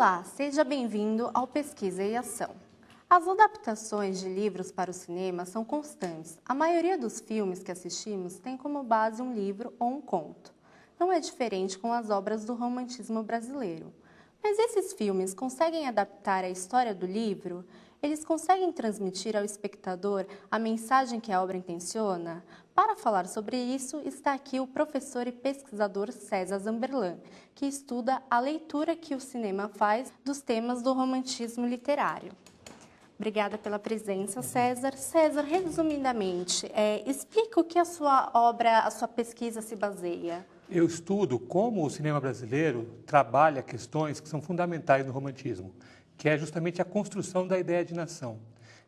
Olá, seja bem-vindo ao Pesquisa e Ação. As adaptações de livros para o cinema são constantes. A maioria dos filmes que assistimos tem como base um livro ou um conto. Não é diferente com as obras do romantismo brasileiro. Mas esses filmes conseguem adaptar a história do livro? Eles conseguem transmitir ao espectador a mensagem que a obra intenciona? Para falar sobre isso, está aqui o professor e pesquisador César Zamberlan, que estuda a leitura que o cinema faz dos temas do romantismo literário. Obrigada pela presença, César. César, resumidamente, explica o que a sua obra, a sua pesquisa se baseia. Eu estudo como o cinema brasileiro trabalha questões que são fundamentais no romantismo, que é justamente a construção da ideia de nação.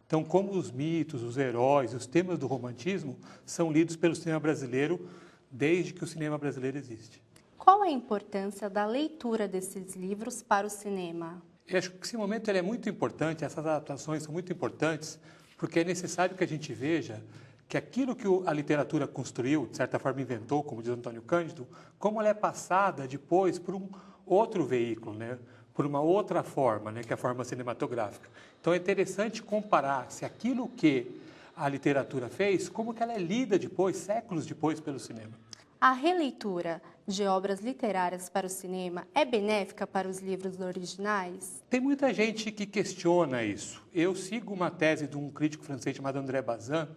Então, como os mitos, os heróis, os temas do romantismo são lidos pelo cinema brasileiro desde que o cinema brasileiro existe. Qual a importância da leitura desses livros para o cinema? Eu acho que esse momento ele é muito importante, essas adaptações são muito importantes, porque é necessário que a gente veja que aquilo que a literatura construiu, de certa forma inventou, como diz Antônio Cândido, como ela é passada depois por um outro veículo, né? Por uma outra forma, né? Que é a forma cinematográfica. Então é interessante comparar se aquilo que a literatura fez, como que ela é lida depois, séculos depois, pelo cinema. A releitura de obras literárias para o cinema é benéfica para os livros originais? Tem muita gente que questiona isso. Eu sigo uma tese de um crítico francês chamado André Bazin,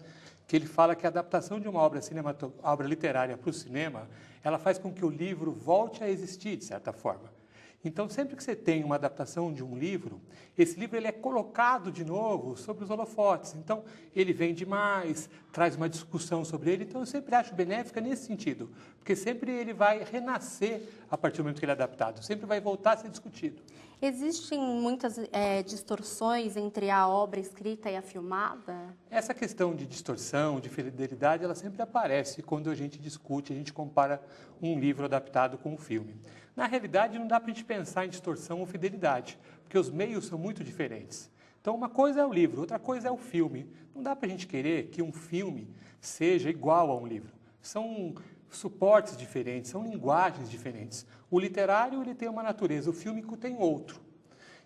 que ele fala que a adaptação de uma obra literária para o cinema, ela faz com que o livro volte a existir, de certa forma. Então, sempre que você tem uma adaptação de um livro, esse livro ele é colocado de novo sobre os holofotes. Então, ele vende mais, traz uma discussão sobre ele. Então, eu sempre acho benéfica nesse sentido, porque sempre ele vai renascer a partir do momento que ele é adaptado, sempre vai voltar a ser discutido. Existem muitas distorções entre a obra escrita e a filmada? Essa questão de distorção, de fidelidade, ela sempre aparece quando a gente discute, a gente compara um livro adaptado com um filme. Na realidade, não dá para a gente pensar em distorção ou fidelidade, porque os meios são muito diferentes. Então, uma coisa é o livro, outra coisa é o filme. Não dá para a gente querer que um filme seja igual a um livro. São suportes diferentes, são linguagens diferentes. O literário ele tem uma natureza, o fílmico tem outro.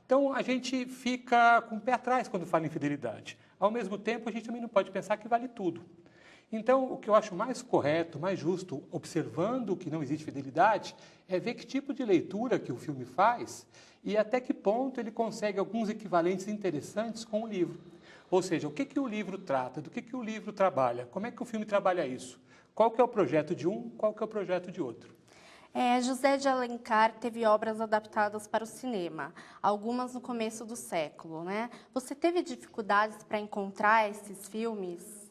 Então, a gente fica com o pé atrás quando fala em fidelidade. Ao mesmo tempo, a gente também não pode pensar que vale tudo. Então, o que eu acho mais correto, mais justo, observando que não existe fidelidade, é ver que tipo de leitura que o filme faz e até que ponto ele consegue alguns equivalentes interessantes com o livro. Ou seja, o que o livro trata, do que o livro trabalha, como é que o filme trabalha isso, qual que é o projeto de um, qual que é o projeto de outro. José de Alencar teve obras adaptadas para o cinema, algumas no começo do século, né? Você teve dificuldades para encontrar esses filmes?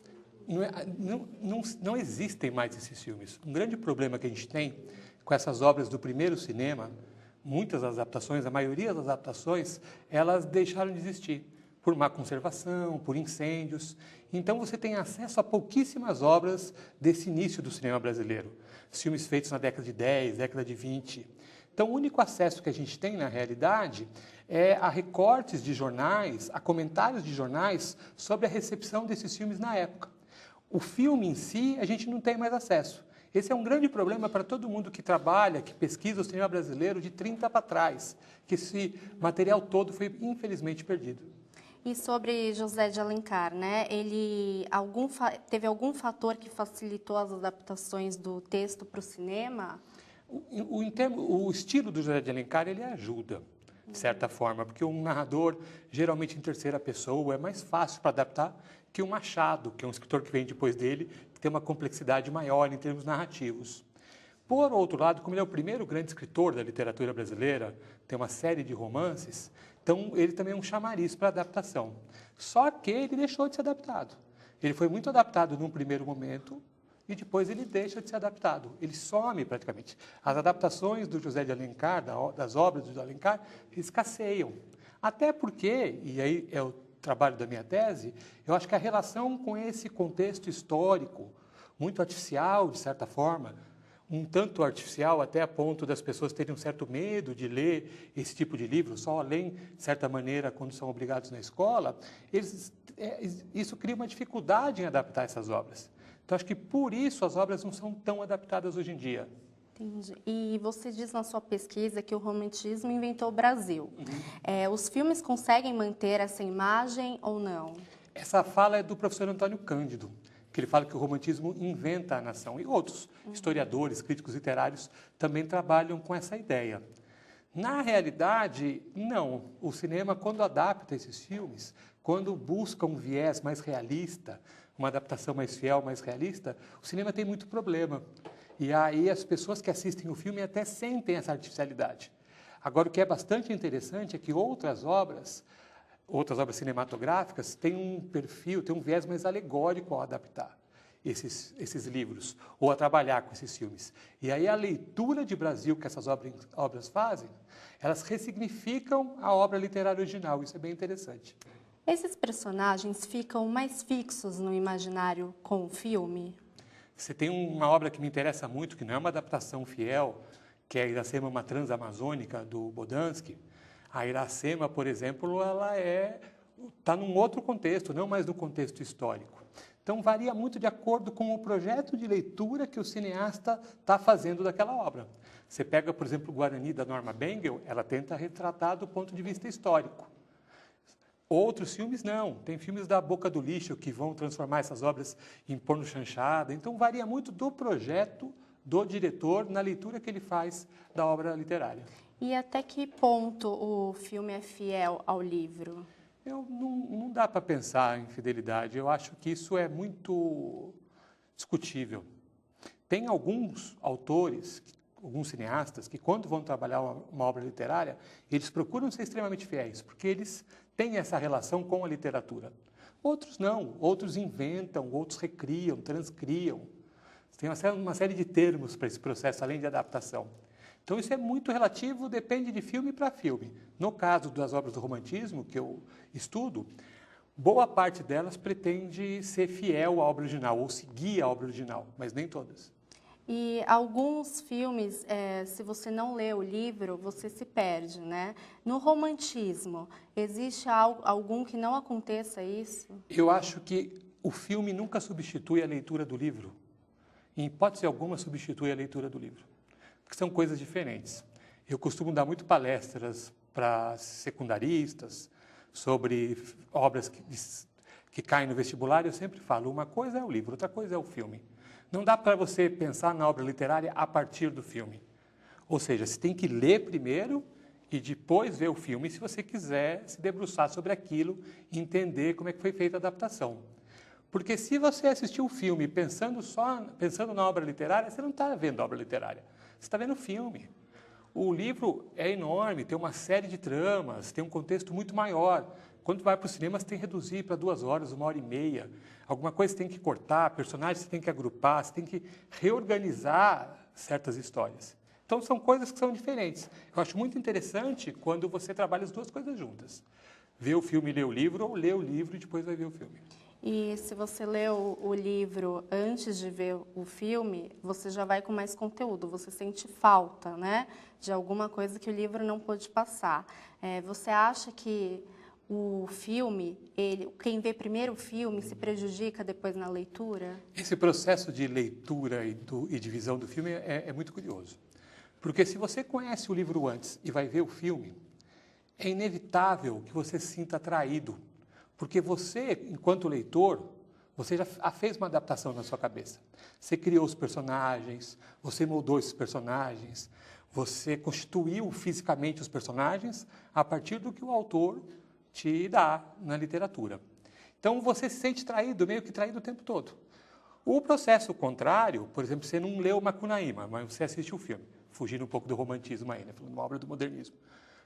Não existem mais esses filmes. Um grande problema que a gente tem com essas obras do primeiro cinema, muitas das adaptações, a maioria das adaptações, elas deixaram de existir por má conservação, por incêndios. Então você tem acesso a pouquíssimas obras desse início do cinema brasileiro. Filmes feitos na década de 10, década de 20. Então o único acesso que a gente tem, na realidade, é a recortes de jornais, a comentários de jornais sobre a recepção desses filmes na época. O filme em si, a gente não tem mais acesso. Esse é um grande problema para todo mundo que trabalha, que pesquisa o cinema brasileiro de 30 para trás, que esse material todo foi, infelizmente, perdido. E sobre José de Alencar, né? Ele teve algum fator que facilitou as adaptações do texto para o cinema? O estilo do José de Alencar, ele ajuda, de certa forma, porque um narrador, geralmente em terceira pessoa, é mais fácil para adaptar que o Machado, que é um escritor que vem depois dele, que tem uma complexidade maior em termos narrativos. Por outro lado, como ele é o primeiro grande escritor da literatura brasileira, tem uma série de romances, então ele também é um chamariz para adaptação. Só que ele deixou de ser adaptado. Ele foi muito adaptado num primeiro momento e depois ele deixa de ser adaptado. Ele some praticamente. As adaptações do José de Alencar, das obras do José de Alencar, escasseiam. Até porque, e aí é o trabalho da minha tese, eu acho que a relação com esse contexto histórico, muito artificial, de certa forma, um tanto artificial até a ponto das pessoas terem um certo medo de ler esse tipo de livro, só além, de certa maneira, quando são obrigados na escola, isso cria uma dificuldade em adaptar essas obras. Então, acho que por isso as obras não são tão adaptadas hoje em dia. Entendi. E você diz na sua pesquisa que o romantismo inventou o Brasil. Os filmes conseguem manter essa imagem ou não? Essa fala é do professor Antônio Cândido, que ele fala que o romantismo inventa a nação. E outros historiadores, críticos literários também trabalham com essa ideia. Na realidade, não. O cinema, quando adapta esses filmes, quando busca um viés mais realista, uma adaptação mais fiel, mais realista, o cinema tem muito problema. E aí as pessoas que assistem o filme até sentem essa artificialidade. Agora, o que é bastante interessante é que outras obras cinematográficas têm um perfil, têm um viés mais alegórico ao adaptar esses livros, ou a trabalhar com esses filmes. E aí a leitura de Brasil que essas obras fazem, elas ressignificam a obra literária original. Isso é bem interessante. Esses personagens ficam mais fixos no imaginário com o filme? Você tem uma obra que me interessa muito, que não é uma adaptação fiel, que é a Iracema, uma transamazônica, do Bodansky. A Iracema, por exemplo, ela está num outro contexto, não mais no contexto histórico. Então, varia muito de acordo com o projeto de leitura que o cineasta está fazendo daquela obra. Você pega, por exemplo, o Guarani, da Norma Bengel, ela tenta retratar do ponto de vista histórico. Outros filmes não. Tem filmes da Boca do Lixo que vão transformar essas obras em porno chanchada. Então, varia muito do projeto do diretor na leitura que ele faz da obra literária. E até que ponto o filme é fiel ao livro? Não dá para pensar em fidelidade. Eu acho que isso é muito discutível. Tem alguns autores, alguns cineastas, que quando vão trabalhar uma obra literária, eles procuram ser extremamente fiéis, porque eles têm essa relação com a literatura. Outros não. Outros inventam, outros recriam, transcriam. Tem uma série de termos para esse processo, além de adaptação. Então, isso é muito relativo, depende de filme para filme. No caso das obras do romantismo, que eu estudo, boa parte delas pretende ser fiel à obra original, ou seguir a obra original, mas nem todas. E alguns filmes, se você não lê o livro, você se perde, né? No romantismo, existe algum que não aconteça isso? Eu acho que o filme nunca substitui a leitura do livro. Em hipótese alguma, substitui a leitura do livro. Porque são coisas diferentes. Eu costumo dar muito palestras para secundaristas sobre obras que caem no vestibular, e eu sempre falo, uma coisa é o livro, outra coisa é o filme. Não dá para você pensar na obra literária a partir do filme. Ou seja, você tem que ler primeiro e depois ver o filme, se você quiser se debruçar sobre aquilo e entender como é que foi feita a adaptação. Porque se você assistir o filme pensando na obra literária, você não está vendo a obra literária, você está vendo o filme. O livro é enorme, tem uma série de tramas, tem um contexto muito maior. Quando vai para o cinema, você tem que reduzir para 2 horas, 1h30. Alguma coisa você tem que cortar, personagens você tem que agrupar, você tem que reorganizar certas histórias. Então, são coisas que são diferentes. Eu acho muito interessante quando você trabalha as duas coisas juntas. Ver o filme e ler o livro, ou ler o livro e depois vai ver o filme. E se você leu o livro antes de ver o filme, você já vai com mais conteúdo, você sente falta, né, de alguma coisa que o livro não pôde passar. Você acha que o filme, quem vê primeiro o filme se prejudica depois na leitura? Esse processo de leitura e de visão do filme é muito curioso. Porque se você conhece o livro antes e vai ver o filme, é inevitável que você se sinta atraído. Porque você, enquanto leitor, você já fez uma adaptação na sua cabeça. Você criou os personagens, você moldou esses personagens, você constituiu fisicamente os personagens a partir do que o autor te dá na literatura. Então, você se sente traído, meio que traído o tempo todo. O processo contrário, por exemplo, você não leu Macunaíma, mas você assiste o filme, fugindo um pouco do romantismo ainda, falando de uma obra do modernismo.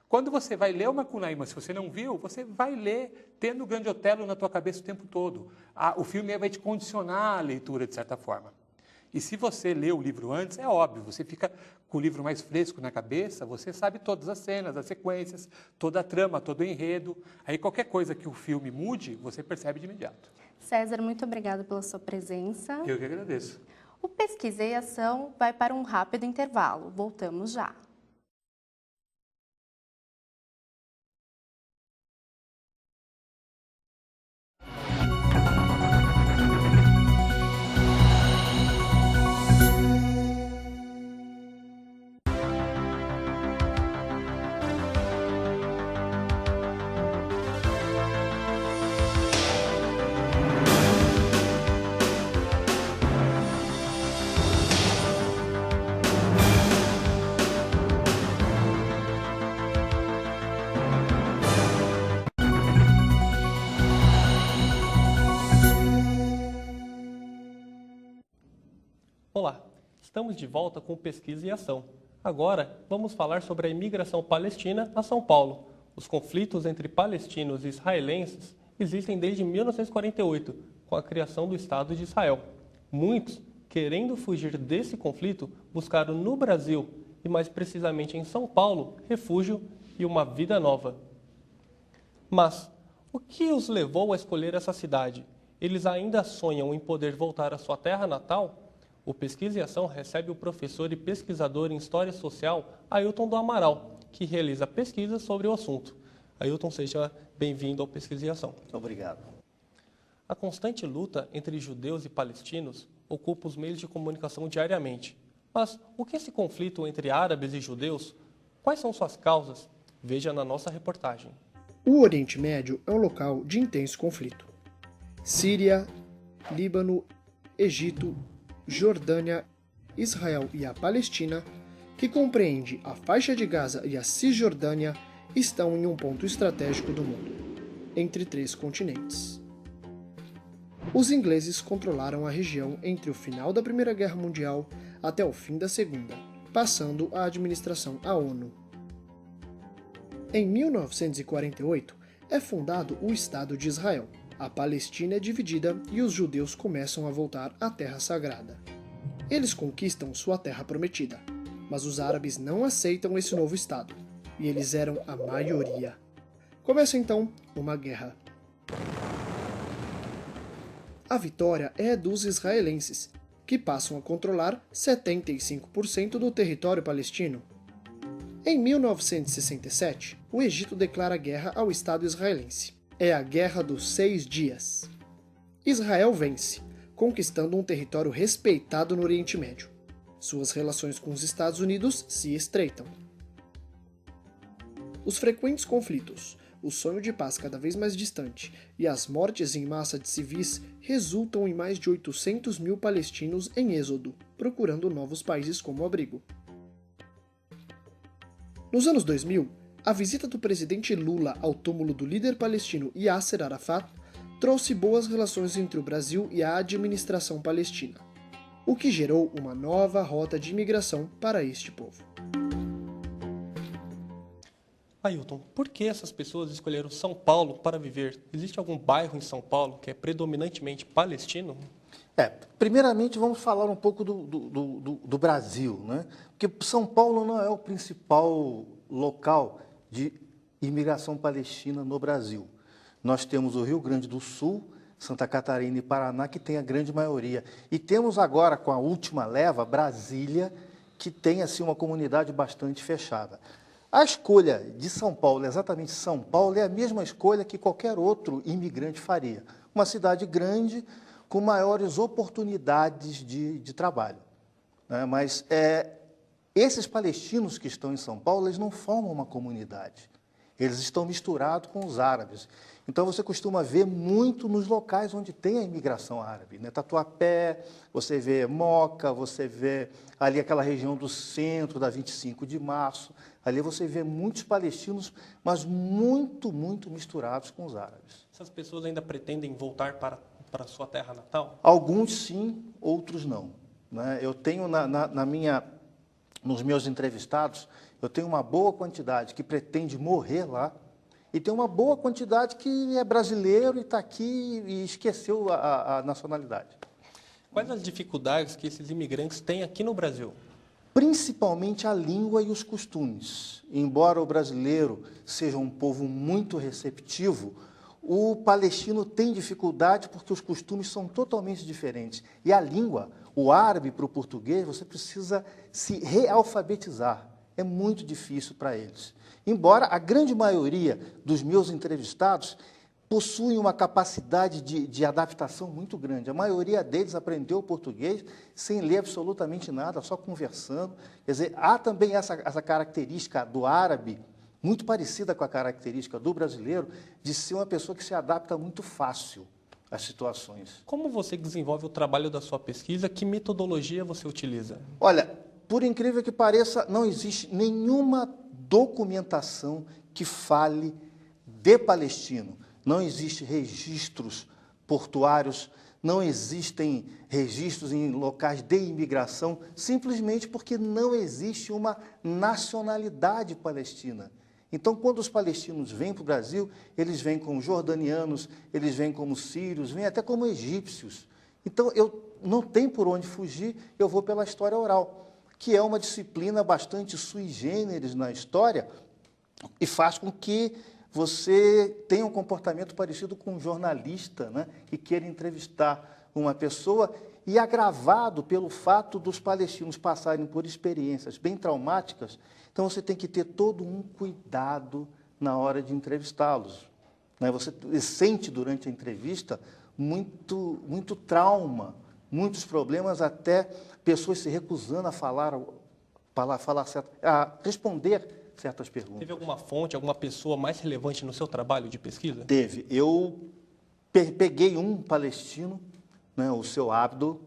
Quando você vai ler o Macunaíma, se você não viu, você vai ler tendo o Grande Otelo na tua cabeça o tempo todo. O filme vai te condicionar a leitura, de certa forma. E se você lê o livro antes, é óbvio, você fica com o livro mais fresco na cabeça, você sabe todas as cenas, as sequências, toda a trama, todo o enredo. Aí qualquer coisa que o filme mude, você percebe de imediato. César, muito obrigada pela sua presença. Eu que agradeço. O Pesquisa e Ação vai para um rápido intervalo. Voltamos já. Olá, estamos de volta com Pesquisa e Ação. Agora, vamos falar sobre a imigração palestina a São Paulo. Os conflitos entre palestinos e israelenses existem desde 1948, com a criação do Estado de Israel. Muitos, querendo fugir desse conflito, buscaram no Brasil, e mais precisamente em São Paulo, refúgio e uma vida nova. Mas, o que os levou a escolher essa cidade? Eles ainda sonham em poder voltar à sua terra natal? O Pesquisa e Ação recebe o professor e pesquisador em História Social, Ailton do Amaral, que realiza pesquisas sobre o assunto. Ailton, seja bem-vindo ao Pesquisa e Ação. Obrigado. A constante luta entre judeus e palestinos ocupa os meios de comunicação diariamente. Mas o que é esse conflito entre árabes e judeus? Quais são suas causas? Veja na nossa reportagem. O Oriente Médio é um local de intenso conflito. Síria, Líbano, Egito, Jordânia, Israel e a Palestina, que compreende a faixa de Gaza e a Cisjordânia, estão em um ponto estratégico do mundo, entre 3 continentes. Os ingleses controlaram a região entre o final da Primeira Guerra Mundial até o fim da Segunda, passando a administração à ONU. Em 1948, é fundado o Estado de Israel. A Palestina é dividida e os judeus começam a voltar à Terra Sagrada. Eles conquistam sua terra prometida, mas os árabes não aceitam esse novo Estado, e eles eram a maioria. Começa então uma guerra. A vitória é dos israelenses, que passam a controlar 75% do território palestino. Em 1967, o Egito declara guerra ao Estado israelense. É a Guerra dos 6 Dias. Israel vence, conquistando um território respeitado no Oriente Médio. Suas relações com os Estados Unidos se estreitam. Os frequentes conflitos, o sonho de paz cada vez mais distante e as mortes em massa de civis resultam em mais de 800 mil palestinos em êxodo, procurando novos países como abrigo. Nos anos 2000, a visita do presidente Lula ao túmulo do líder palestino Yasser Arafat trouxe boas relações entre o Brasil e a administração palestina, o que gerou uma nova rota de imigração para este povo. Ailton, por que essas pessoas escolheram São Paulo para viver? Existe algum bairro em São Paulo que é predominantemente palestino? Primeiramente vamos falar um pouco do Brasil, né? Porque São Paulo não é o principal local de imigração palestina no Brasil. Nós temos o Rio Grande do Sul, Santa Catarina e Paraná, que tem a grande maioria. E temos agora, com a última leva, Brasília, que tem assim, uma comunidade bastante fechada. A escolha de São Paulo, exatamente São Paulo, é a mesma escolha que qualquer outro imigrante faria. Uma cidade grande, com maiores oportunidades de trabalho, né? Mas esses palestinos que estão em São Paulo, eles não formam uma comunidade. Eles estão misturados com os árabes. Então, você costuma ver muito nos locais onde tem a imigração árabe, né? Tatuapé, você vê Moca, você vê ali aquela região do centro, da 25 de março. Ali você vê muitos palestinos, mas muito, muito misturados com os árabes. Essas pessoas ainda pretendem voltar para a sua terra natal? Alguns sim, outros não, né? Eu tenho nos meus entrevistados, eu tenho uma boa quantidade que pretende morrer lá, e tem uma boa quantidade que é brasileiro e está aqui e esqueceu a nacionalidade. Quais as dificuldades que esses imigrantes têm aqui no Brasil? Principalmente a língua e os costumes. Embora o brasileiro seja um povo muito receptivo, o palestino tem dificuldade porque os costumes são totalmente diferentes. E a língua, o árabe para o português, você precisa se realfabetizar. É muito difícil para eles. Embora a grande maioria dos meus entrevistados possuem uma capacidade de adaptação muito grande. A maioria deles aprendeu português sem ler absolutamente nada, só conversando. Quer dizer, há também essa característica do árabe, muito parecida com a característica do brasileiro, de ser uma pessoa que se adapta muito fácil às situações. Como você desenvolve o trabalho da sua pesquisa? Que metodologia você utiliza? Olha, por incrível que pareça, não existe nenhuma documentação que fale de palestino. Não existe registros portuários, não existem registros em locais de imigração, simplesmente porque não existe uma nacionalidade palestina. Então, quando os palestinos vêm para o Brasil, eles vêm como jordanianos, eles vêm como sírios, vêm até como egípcios. Então, eu não tenho por onde fugir, eu vou pela história oral, que é uma disciplina bastante sui generis na história e faz com que você tenha um comportamento parecido com um jornalista, né, que queira entrevistar uma pessoa, e agravado pelo fato dos palestinos passarem por experiências bem traumáticas. Então, você tem que ter todo um cuidado na hora de entrevistá-los, né? Você sente durante a entrevista muito trauma, muitos problemas, até pessoas se recusando a responder certas perguntas. Teve alguma fonte, alguma pessoa mais relevante no seu trabalho de pesquisa? Teve. Eu peguei um palestino, né, o seu Abdo,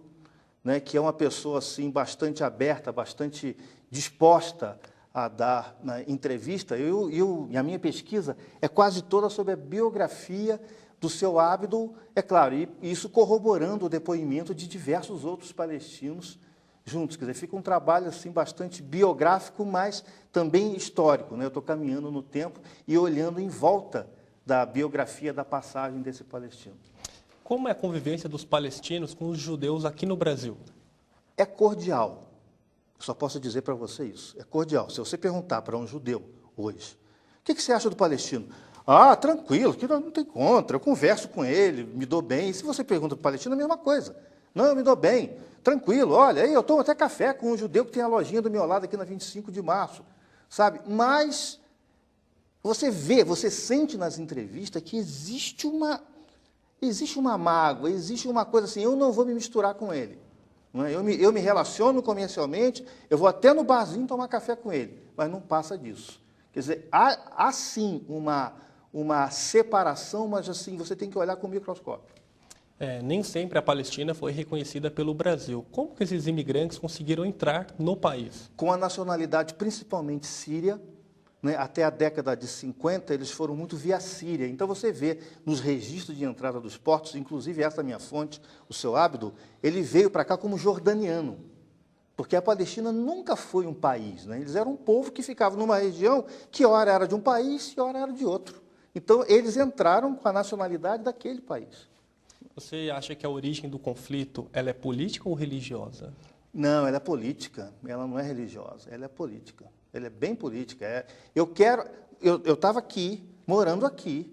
né, que é uma pessoa assim, bastante aberta, bastante disposta a dar na entrevista. E a minha pesquisa é quase toda sobre a biografia do seu Abdo, é claro, e isso corroborando o depoimento de diversos outros palestinos juntos. Quer dizer, fica um trabalho assim, bastante biográfico, mas também histórico, né? Eu estou caminhando no tempo e olhando em volta da biografia da passagem desse palestino. Como é a convivência dos palestinos com os judeus aqui no Brasil? É cordial. Eu só posso dizer para você isso. É cordial. Se você perguntar para um judeu hoje, o que você acha do palestino? Ah, tranquilo, que não tem contra, eu converso com ele, me dou bem. E se você pergunta para o palestino, é a mesma coisa. Não, eu me dou bem, tranquilo, olha, aí eu tomo até café com um judeu que tem a lojinha do meu lado aqui na 25 de março, sabe? Mas você vê, você sente nas entrevistas que existe uma mágoa, existe uma coisa assim, eu não vou me misturar com ele. Não é? Eu me relaciono comercialmente, eu vou até no barzinho tomar café com ele, mas não passa disso. Quer dizer, há sim uma separação, mas assim, você tem que olhar com o microscópio. Nem sempre a Palestina foi reconhecida pelo Brasil. Como que esses imigrantes conseguiram entrar no país? Com a nacionalidade principalmente síria, né, até a década de 50, eles foram muito via Síria. Então, você vê nos registros de entrada dos portos, inclusive essa minha fonte, o seu Abdo, ele veio para cá como jordaniano, porque a Palestina nunca foi um país, né? Eles eram um povo que ficava numa região que ora era de um país e ora era de outro. Então, eles entraram com a nacionalidade daquele país. Você acha que a origem do conflito ela é política ou religiosa? Não, ela é política, ela não é religiosa, ela é política. Ela é bem política. Eu estava aqui, morando aqui,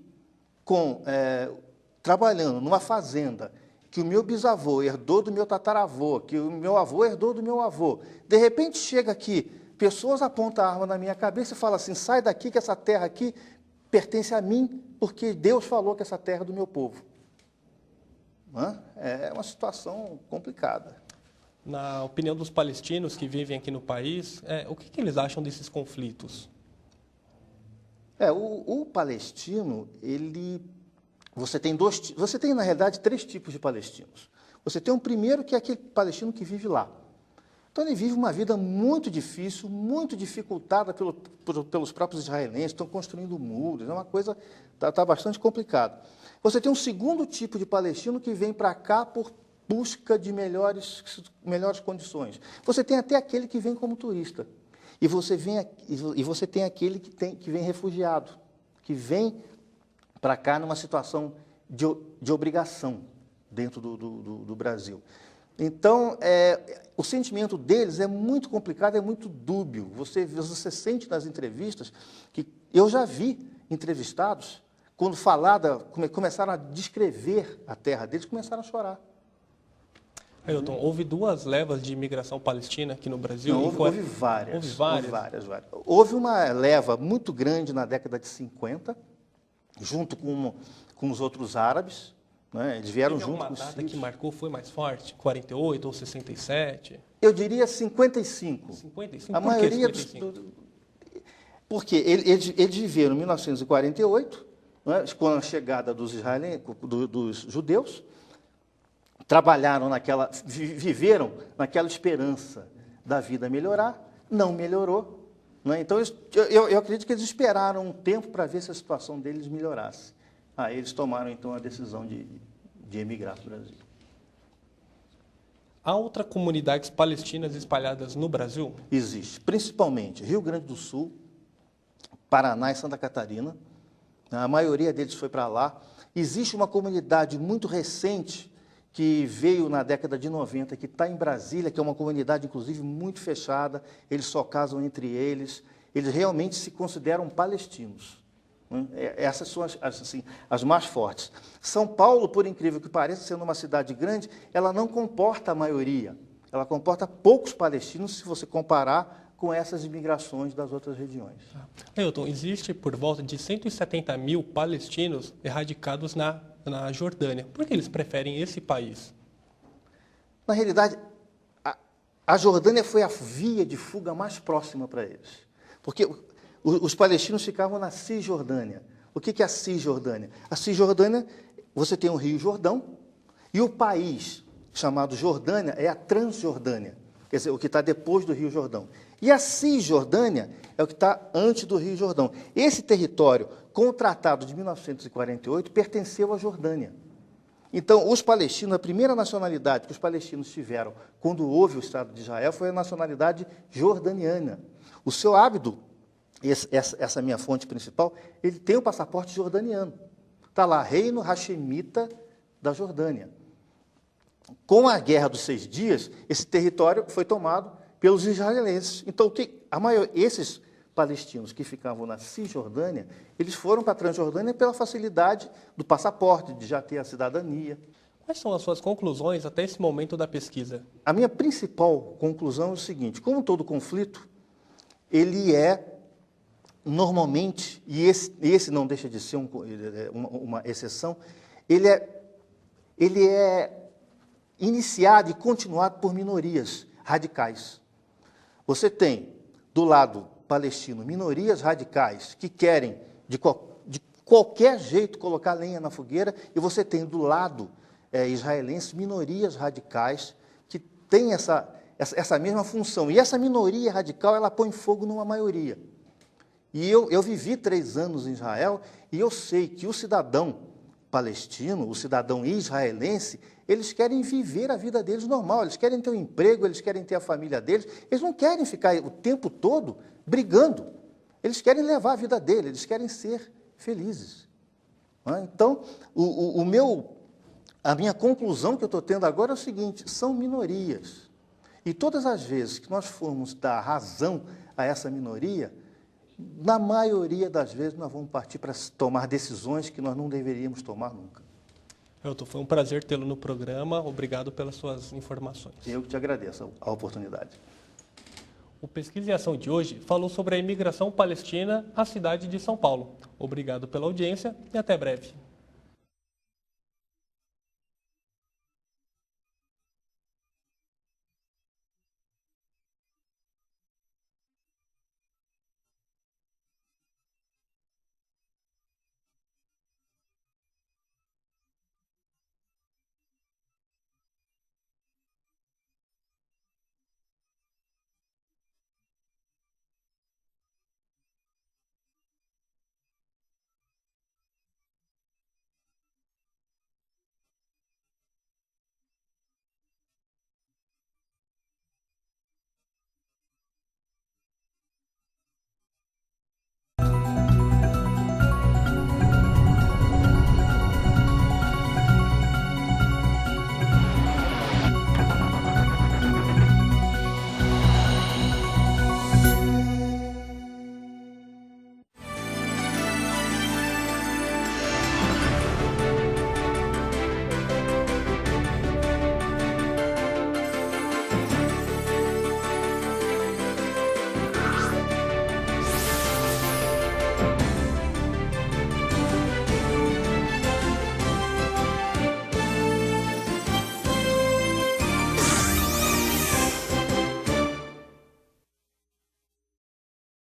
trabalhando numa fazenda que o meu bisavô herdou do meu tataravô, que o meu avô herdou do meu avô. De repente chega aqui, pessoas apontam a arma na minha cabeça e falam assim, sai daqui que essa terra aqui pertence a mim, porque Deus falou que essa terra é do meu povo. É uma situação complicada. Na opinião dos palestinos que vivem aqui no país, o que eles acham desses conflitos? O palestino, você tem, na realidade, 3 tipos de palestinos. Você tem um primeiro, que é aquele palestino que vive lá. Então, ele vive uma vida muito difícil, muito dificultada pelos próprios israelenses, estão construindo muros, é uma coisa, está bastante complicada. Você tem um segundo tipo de palestino que vem para cá por busca de melhores condições. Você tem até aquele que vem como turista. E você tem aquele que vem refugiado, que vem para cá numa situação de obrigação dentro do Brasil. Então, o sentimento deles é muito complicado, é muito dúbio. Você sente nas entrevistas que eu já vi entrevistados, quando começaram a descrever a terra deles, começaram a chorar. Ailton, houve 2 levas de imigração palestina aqui no Brasil? Não, houve várias. Houve várias? Várias. Houve uma leva muito grande na década de 50, junto com os outros árabes. Né? Eles vieram junto com os sírios. Uma data que marcou foi mais forte? 48 ou 67? Eu diria 55. 55? A maioria porque eles viveram em 1948, né, com a chegada dos judeus, viveram naquela esperança da vida melhorar, não melhorou. Né? Então, eu acredito que eles esperaram um tempo para ver se a situação deles melhorasse. Aí eles tomaram, então, a decisão de emigrar para o Brasil. Há outras comunidades palestinas espalhadas no Brasil? Existe, principalmente Rio Grande do Sul, Paraná e Santa Catarina. A maioria deles foi para lá. Existe uma comunidade muito recente que veio na década de 90, que está em Brasília, que é uma comunidade, inclusive, muito fechada. Eles só casam entre eles. Eles realmente se consideram palestinos. Essas são as mais fortes. São Paulo, por incrível que pareça, sendo uma cidade grande, ela não comporta a maioria. Ela comporta poucos palestinos, se você comparar com essas imigrações das outras regiões. Ailton, existe por volta de 170 mil palestinos erradicados na Jordânia. Por que eles preferem esse país? Na realidade, a Jordânia foi a via de fuga mais próxima para eles. Porque os palestinos ficavam na Cisjordânia. O que é a Cisjordânia? A Cisjordânia, você tem o Rio Jordão, e o país chamado Jordânia é a Transjordânia, quer dizer, o que está depois do Rio Jordão. E a Cisjordânia é o que está antes do Rio Jordão. Esse território, com o Tratado de 1948, pertenceu à Jordânia. Então, os palestinos, a primeira nacionalidade que os palestinos tiveram quando houve o Estado de Israel foi a nacionalidade jordaniana. O seu Abdo, essa minha fonte principal, ele tem o passaporte jordaniano. Está lá, Reino Hashemita da Jordânia. Com a Guerra dos 6 Dias, esse território foi tomado pelos israelenses. Então, esses palestinos que ficavam na Cisjordânia, eles foram para a Transjordânia pela facilidade do passaporte, de já ter a cidadania. Quais são as suas conclusões até esse momento da pesquisa? A minha principal conclusão é o seguinte: como todo conflito, ele é normalmente, e esse não deixa de ser uma exceção, ele é iniciado e continuado por minorias radicais. Você tem, do lado palestino, minorias radicais que querem, de qualquer jeito, colocar lenha na fogueira, e você tem, do lado israelense, minorias radicais que têm essa mesma função. E essa minoria radical, ela põe fogo numa maioria. E eu vivi 3 anos em Israel, e eu sei que o cidadão palestino, o cidadão israelense, eles querem viver a vida deles normal, eles querem ter um emprego, eles querem ter a família deles, eles não querem ficar o tempo todo brigando, eles querem levar a vida deles, eles querem ser felizes. Então, a minha conclusão que eu estou tendo agora é o seguinte: são minorias. E todas as vezes que nós formos dar razão a essa minoria, na maioria das vezes nós vamos partir para tomar decisões que nós não deveríamos tomar nunca. Ailton, foi um prazer tê-lo no programa. Obrigado pelas suas informações. Eu que te agradeço a oportunidade. O Pesquisa e Ação de hoje falou sobre a imigração palestina à cidade de São Paulo. Obrigado pela audiência e até breve.